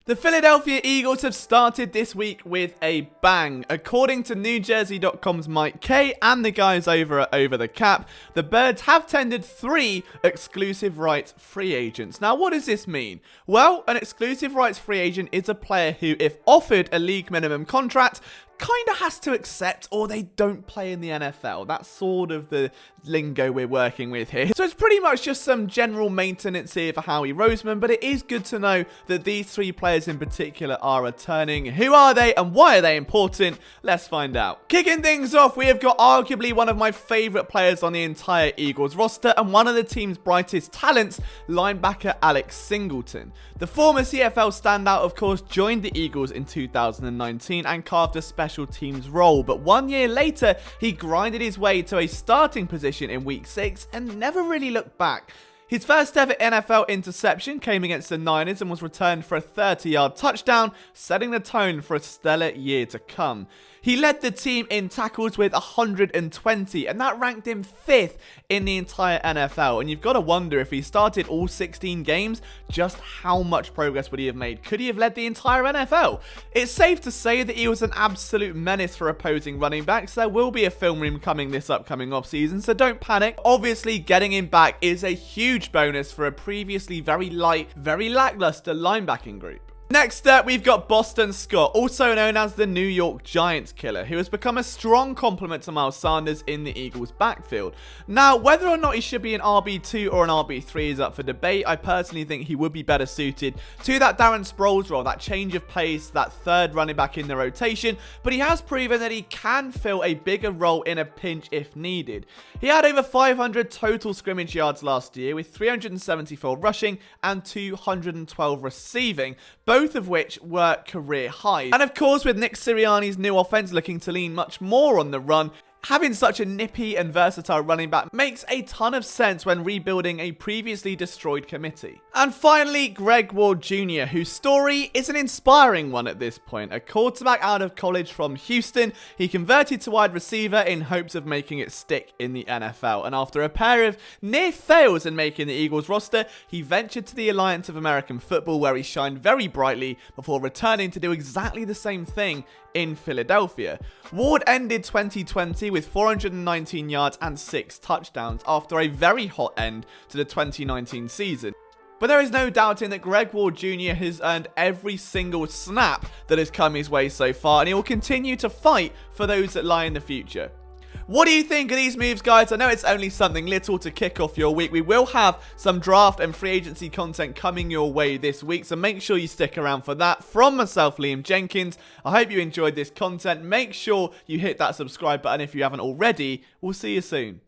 The Philadelphia Eagles have started this week with a bang. According to NewJersey.com's Mike Kay and the guys over at Over the Cap, the Birds have tendered 3 exclusive rights free agents. Now, what does this mean? Well, an exclusive rights free agent is a player who, if offered a league minimum contract, kind of has to accept or they don't play in the NFL. That's sort of the lingo we're working with here. So it's pretty much just some general maintenance here for Howie Roseman, but it is good to know that these 3 players in particular are returning. Who are they and why are they important? Let's find out. Kicking things off, we have got arguably one of my favorite players on the entire Eagles roster and one of the team's brightest talents, linebacker Alex Singleton. The former CFL standout, of course, joined the Eagles in 2019 and carved a special teams role, but 1 year later, he grinded his way to a starting position in week 6 and never really looked back. His first ever NFL interception came against the Niners and was returned for a 30-yard touchdown, setting the tone for a stellar year to come. He led the team in tackles with 120, and that ranked him 5th in the entire NFL. And you've got to wonder, if he started all 16 games, just how much progress would he have made? Could he have led the entire NFL? It's safe to say that he was an absolute menace for opposing running backs. There will be a film room coming this upcoming offseason, so don't panic. Obviously, getting him back is a huge bonus for a previously very light, very lackluster linebacking group. Next up, we've got Boston Scott, also known as the New York Giants killer, who has become a strong complement to Miles Sanders in the Eagles' backfield. Now, whether or not he should be an RB2 or an RB3 is up for debate. I personally think he would be better suited to that Darren Sproles role, that change of pace, that third running back in the rotation, but he has proven that he can fill a bigger role in a pinch if needed. He had over 500 total scrimmage yards last year, with 374 rushing and 212 receiving, both of which were career highs. And of course, with Nick Sirianni's new offense looking to lean much more on the run, having such a nippy and versatile running back makes a ton of sense when rebuilding a previously destroyed committee. And finally, Greg Ward Jr., whose story is an inspiring one at this point. A quarterback out of college from Houston, he converted to wide receiver in hopes of making it stick in the NFL. And after a pair of near fails in making the Eagles roster, he ventured to the Alliance of American Football, where he shined very brightly before returning to do exactly the same thing in Philadelphia. Ward ended 2020 with 419 yards and 6 touchdowns after a very hot end to the 2019 season. But there is no doubting that Greg Ward Jr. has earned every single snap that has come his way so far, and he will continue to fight for those that lie in the future. What do you think of these moves, guys? I know it's only something little to kick off your week. We will have some draft and free agency content coming your way this week, so make sure you stick around for that. From myself, Liam Jenkins, I hope you enjoyed this content. Make sure you hit that subscribe button if you haven't already. We'll see you soon.